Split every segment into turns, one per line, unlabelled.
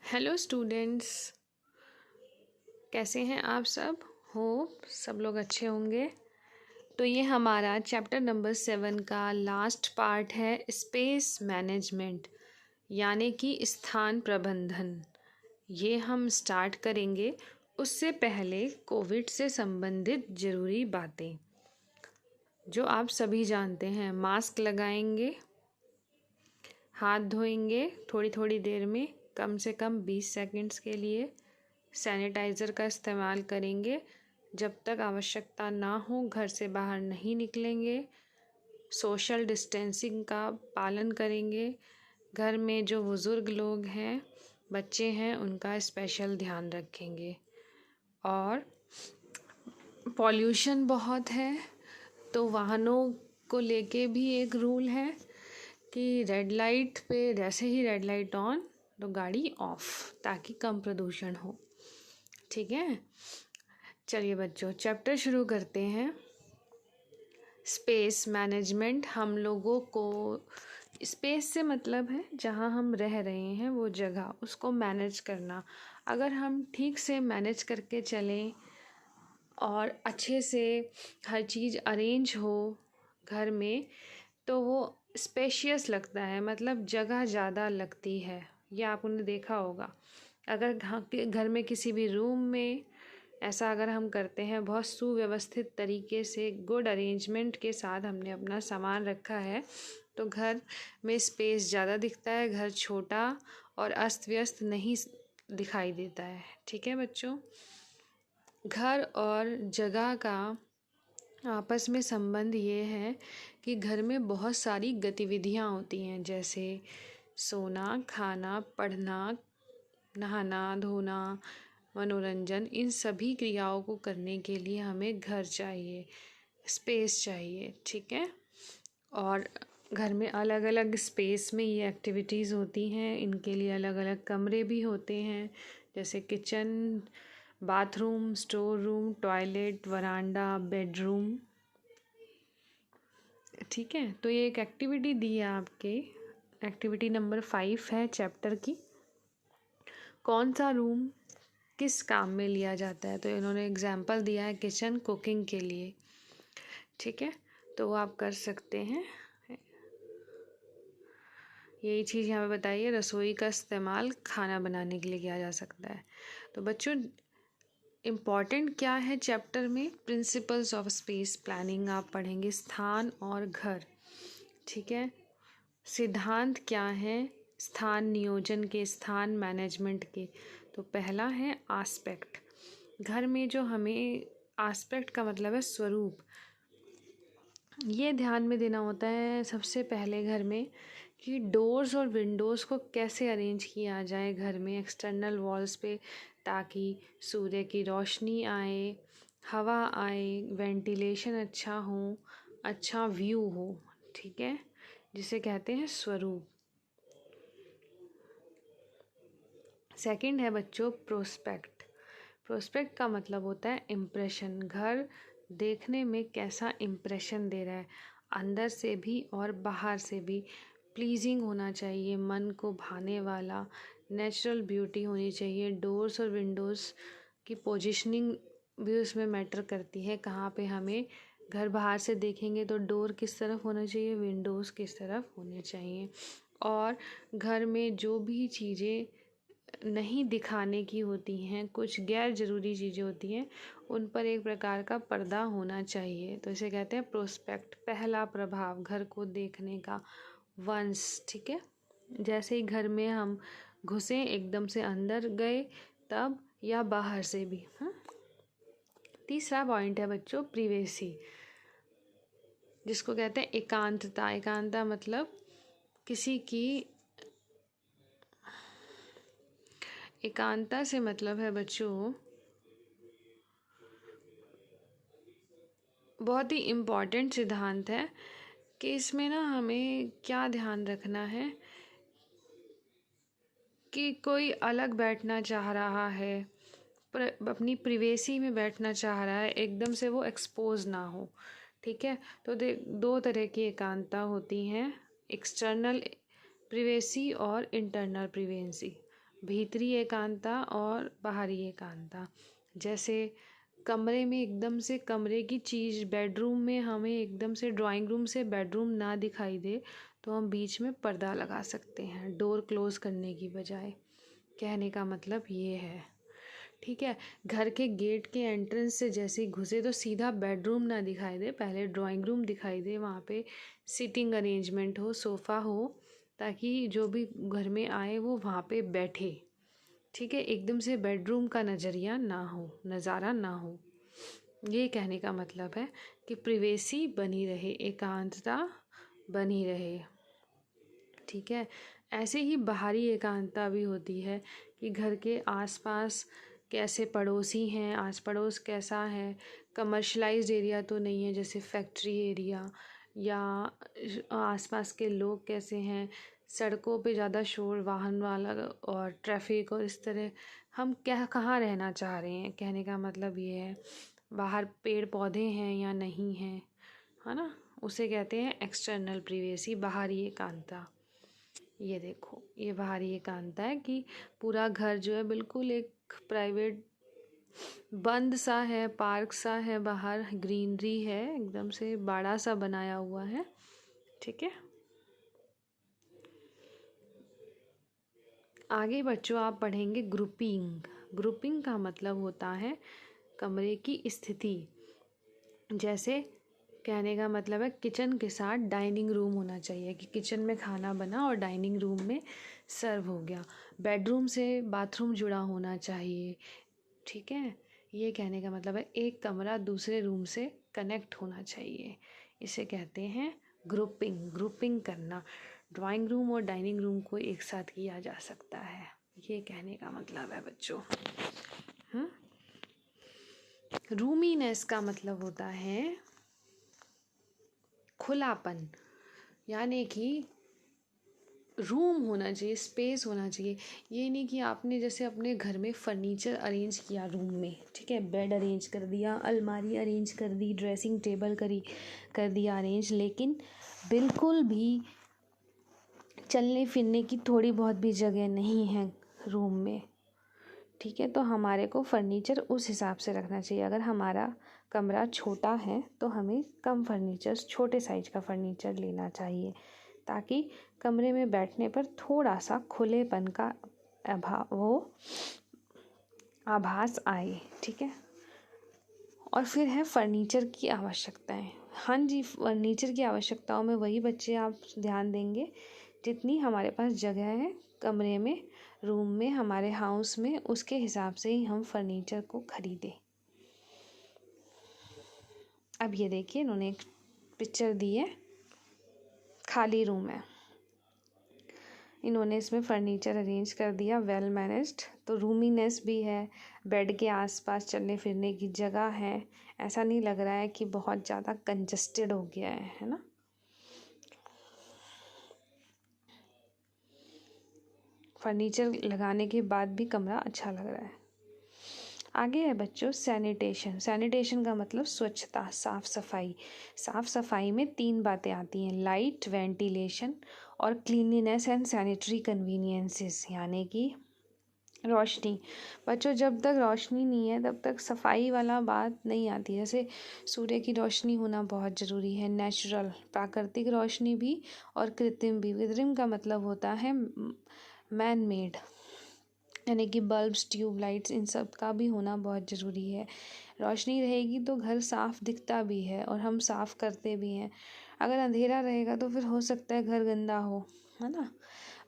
Hello students, कैसे हैं आप सब? होप सब लोग अच्छे होंगे। तो ये हमारा चैप्टर नंबर 7 का लास्ट पार्ट है, स्पेस मैनेजमेंट यानी कि स्थान प्रबंधन। ये हम स्टार्ट करेंगे। उससे पहले कोविड से संबंधित ज़रूरी बातें जो आप सभी जानते हैं। मास्क लगाएंगे, हाथ धोएंगे थोड़ी थोड़ी देर में, कम से कम 20 सेकंड्स के लिए। सैनिटाइज़र का इस्तेमाल करेंगे। जब तक आवश्यकता ना हो घर से बाहर नहीं निकलेंगे। सोशल डिस्टेंसिंग का पालन करेंगे। घर में जो बुज़ुर्ग लोग हैं, बच्चे हैं, उनका स्पेशल ध्यान रखेंगे। और पॉल्यूशन बहुत है, तो वाहनों को लेके भी एक रूल है कि रेड लाइट पे जैसे ही रेड लाइट ऑन तो गाड़ी ऑफ, ताकि कम प्रदूषण हो। ठीक है, चलिए बच्चों चैप्टर शुरू करते हैं। Space management. हम लोगों को स्पेस से मतलब है जहाँ हम रह रहे हैं वो जगह, उसको मैनेज करना। अगर हम ठीक से मैनेज करके चलें और अच्छे से हर चीज़ अरेंज हो घर में, तो वो स्पेशियस लगता है, मतलब जगह ज़्यादा लगती है। ये आपने देखा होगा। अगर घर में किसी भी रूम में ऐसा अगर हम करते हैं, बहुत सुव्यवस्थित तरीके से गुड अरेंजमेंट के साथ हमने अपना सामान रखा है, तो घर में स्पेस ज़्यादा दिखता है, घर छोटा और अस्त व्यस्त नहीं दिखाई देता है। ठीक है बच्चों, घर और जगह का आपस में संबंध ये है कि घर में बहुत सारी गतिविधियाँ होती हैं, जैसे सोना, खाना, पढ़ना, नहाना धोना, मनोरंजन। इन सभी क्रियाओं को करने के लिए हमें घर चाहिए, स्पेस चाहिए। ठीक है, और घर में अलग अलग स्पेस में ये एक्टिविटीज़ होती हैं। इनके लिए अलग अलग कमरे भी होते हैं, जैसे kitchen, bathroom, store room, toilet, veranda, bedroom. ठीक है, तो ये एक एक्टिविटी दी है आपके, एक्टिविटी नंबर 5 है चैप्टर की। कौन सा रूम किस काम में लिया जाता है, तो इन्होंने एग्जाम्पल दिया है किचन, कुकिंग के लिए। ठीक है, तो वो आप कर सकते हैं। यही चीज़ यहाँ पे बताइए, रसोई का इस्तेमाल खाना बनाने के लिए किया जा सकता है। तो बच्चों इम्पॉर्टेंट क्या है चैप्टर में? प्रिंसिपल्स ऑफ स्पेस प्लानिंग आप पढ़ेंगे, स्थान और घर। ठीक है, सिद्धांत क्या है स्थान नियोजन के, स्थान मैनेजमेंट के? तो पहला है आस्पेक्ट। घर में जो हमें आस्पेक्ट का मतलब है स्वरूप, ये ध्यान में देना होता है सबसे पहले घर में, कि डोर्स और विंडोज़ को कैसे अरेंज किया जाए घर में एक्सटर्नल वॉल्स पे, ताकि सूर्य की रोशनी आए, हवा आए, वेंटिलेशन अच्छा हो, अच्छा व्यू हो। ठीक है, जिसे कहते हैं स्वरूप। सेकंड है बच्चों प्रोस्पेक्ट। प्रोस्पेक्ट का मतलब होता है इम्प्रेशन। घर देखने में कैसा इम्प्रेशन दे रहा है, अंदर से भी और बाहर से भी प्लीजिंग होना चाहिए, मन को भाने वाला, नेचुरल ब्यूटी होनी चाहिए। डोर्स और विंडोज़ की पोजीशनिंग भी उसमें मैटर करती है, कहाँ पे हमें घर बाहर से देखेंगे तो डोर किस तरफ होना चाहिए, विंडोज़ किस तरफ होने चाहिए। और घर में जो भी चीज़ें नहीं दिखाने की होती हैं, कुछ गैर ज़रूरी चीज़ें होती हैं, उन पर एक प्रकार का पर्दा होना चाहिए। तो इसे कहते हैं प्रोस्पेक्ट, पहला प्रभाव घर को देखने का, वंस। ठीक है, जैसे ही घर में हम घुसे, एकदम से अंदर गए तब, या बाहर से भी। तीसरा पॉइंट है बच्चों प्रिवेसी, जिसको कहते हैं एकांतता। एकांतता मतलब किसी की, एकांतता से मतलब है बच्चों, बहुत ही इम्पॉर्टेंट सिद्धांत है कि इसमें ना हमें क्या ध्यान रखना है कि कोई अलग बैठना चाह रहा है, अपनी प्रिवेसी में बैठना चाह रहा है, एकदम से वो एक्सपोज ना हो। ठीक है, तो दो तरह की एकांतता होती हैं, एक्सटर्नल प्रिवेसी और इंटरनल प्रिवेसी। भीतरी एकांतता और बाहरी एकांतता। जैसे कमरे में एकदम से कमरे की चीज़, बेडरूम में हमें एकदम से ड्राइंग रूम से बेडरूम ना दिखाई दे तो हम बीच में पर्दा लगा सकते हैं, डोर क्लोज़ करने की बजाय। कहने का मतलब ये है, ठीक है। घर के गेट के एंट्रेंस से जैसे ही घुसे तो सीधा बेडरूम ना दिखाई दे, पहले ड्राइंग रूम दिखाई दे, वहाँ पे सीटिंग अरेंजमेंट हो, सोफ़ा हो, ताकि जो भी घर में आए वो वहाँ पे बैठे, ठीक है। एकदम से बेडरूम का नज़रिया ना हो, नज़ारा ना हो। ये कहने का मतलब है कि प्रिवेसी बनी रहे, एकांतता बनी रहे, ठीक है। ऐसे ही बाहरी एकांतता भी होती है कि घर के आसपास कैसे पड़ोसी हैं, आस पड़ोस कैसा है, कमर्शलाइज्ड एरिया तो नहीं है जैसे फैक्ट्री एरिया, या आसपास के लोग कैसे हैं, सड़कों पे ज़्यादा शोर वाहन वाला और ट्रैफिक, और इस तरह हम क्या कहाँ रहना चाह रहे हैं। कहने का मतलब ये है, बाहर पेड़ पौधे हैं या नहीं हैं, है ना, उसे कहते हैं एक्सटर्नल प्रिवेसी, बाहरी एकांतता। ये देखो, ये बाहरी एकांतता है कि पूरा घर जो है बिल्कुल एक प्राइवेट बंद सा है, पार्क सा है, बाहर ग्रीनरी है, एकदम से बड़ा सा बनाया हुआ है, ठीक है। आगे बच्चों आप पढ़ेंगे ग्रुपिंग। ग्रुपिंग का मतलब होता है कमरे की स्थिति। जैसे कहने का मतलब है किचन के साथ डाइनिंग रूम होना चाहिए, कि किचन में खाना बना और डाइनिंग रूम में सर्व हो गया। बेडरूम से बाथरूम जुड़ा होना चाहिए, ठीक है। ये कहने का मतलब है एक कमरा दूसरे रूम से कनेक्ट होना चाहिए, इसे कहते हैं ग्रुपिंग। ग्रुपिंग करना, ड्राइंग रूम और डाइनिंग रूम को एक साथ किया जा सकता है, ये कहने का मतलब है बच्चों। रूमीनेस का मतलब होता है खुलापन, यानी कि रूम होना चाहिए, स्पेस होना चाहिए। ये नहीं कि आपने जैसे अपने घर में फर्नीचर अरेंज किया रूम में, ठीक है, बेड अरेंज कर दिया, अलमारी अरेंज कर दी, ड्रेसिंग टेबल कर दिया अरेंज, लेकिन बिल्कुल भी चलने फिरने की थोड़ी बहुत भी जगह नहीं है रूम में, ठीक है। तो हमारे को फर्नीचर उस हिसाब से रखना चाहिए। अगर हमारा कमरा छोटा है तो हमें कम फर्नीचर, छोटे साइज का फर्नीचर लेना चाहिए, ताकि कमरे में बैठने पर थोड़ा सा खुलेपन का आभास आए, ठीक है। और फिर है फर्नीचर की आवश्यकताएं। हाँ जी, फर्नीचर की आवश्यकताओं में वही बच्चे आप ध्यान देंगे जितनी हमारे पास जगह है कमरे में, रूम में, हमारे हाउस में, उसके हिसाब से ही हम फर्नीचर को खरीदें। अब ये देखिए, इन्होंने एक पिक्चर दी है, खाली रूम है, इन्होंने इसमें फर्नीचर अरेंज कर दिया, वेल मैनेज्ड। तो रूमीनेस भी है, बेड के आसपास चलने फिरने की जगह है, ऐसा नहीं लग रहा है कि बहुत ज़्यादा कंजस्टेड हो गया है ना। फर्नीचर लगाने के बाद भी कमरा अच्छा लग रहा है। आगे है बच्चों सैनिटेशन। सैनिटेशन का मतलब स्वच्छता, साफ सफाई। साफ सफाई में 3 बातें आती हैं, लाइट, वेंटिलेशन और क्लीनलीनेस एंड सैनिटरी कन्वीनियंसेस, यानी कि रोशनी। बच्चों जब तक रोशनी नहीं है तब तक सफाई वाला बात नहीं आती। जैसे सूर्य की रोशनी होना बहुत ज़रूरी है, नेचुरल प्राकृतिक रोशनी भी और कृत्रिम भी। कृत्रिम का मतलब होता है मैन मेड, यानी कि बल्ब्स, ट्यूबलाइट्स, इन सब का भी होना बहुत ज़रूरी है। रोशनी रहेगी तो घर साफ दिखता भी है और हम साफ करते भी हैं। अगर अंधेरा रहेगा तो फिर हो सकता है घर गंदा हो, है ना।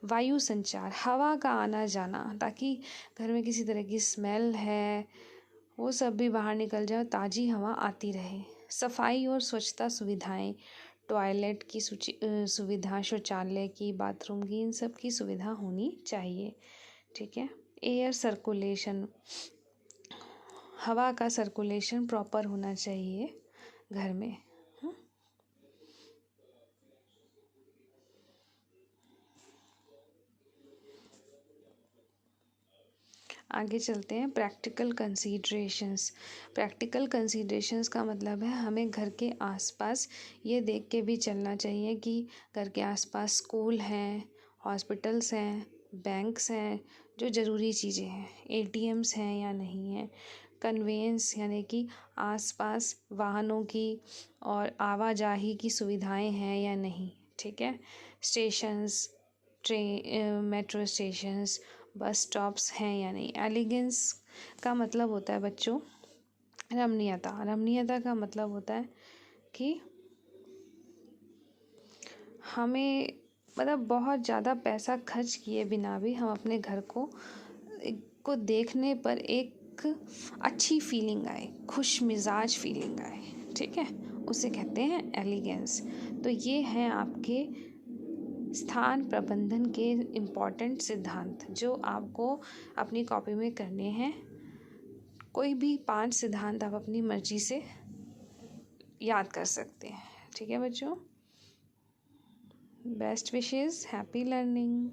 वायु संचार, हवा का आना जाना, ताकि घर में किसी तरह की स्मेल है वो सब भी बाहर निकल जाए, ताज़ी हवा आती रहे। सफाई और स्वच्छता सुविधाएं, टॉयलेट की सुविधा, शौचालय की, बाथरूम की, इन सब की सुविधा होनी चाहिए, ठीक है। एयर सर्कुलेशन, हवा का सर्कुलेशन प्रॉपर होना चाहिए घर में। आगे चलते हैं प्रैक्टिकल कंसीडरेशंस। प्रैक्टिकल कंसीडरेशंस का मतलब है हमें घर के आसपास ये देख के भी चलना चाहिए कि घर के आसपास स्कूल हैं, हॉस्पिटल्स हैं, बैंक्स हैं जो ज़रूरी चीज़ें हैं, एटीएम्स हैं या नहीं हैं, कन्वेंस यानी कि आसपास वाहनों की और आवाजाही की सुविधाएं हैं या नहीं, ठीक है। Stations, metro stations, bus stops हैं या नहीं। एलिगेंस का मतलब होता है बच्चों रमणीयता। रमणीयता का मतलब होता है कि हमें मतलब बहुत ज़्यादा पैसा खर्च किए बिना भी हम अपने घर को देखने पर एक अच्छी फीलिंग आए, खुश मिजाज फीलिंग आए, ठीक है, उसे कहते हैं एलिगेंस। तो ये हैं आपके स्थान प्रबंधन के इम्पॉर्टेंट सिद्धांत जो आपको अपनी कॉपी में करने हैं। कोई भी 5 सिद्धांत आप अपनी मर्जी से याद कर सकते हैं, ठीक है बच्चों। Best wishes, happy learning.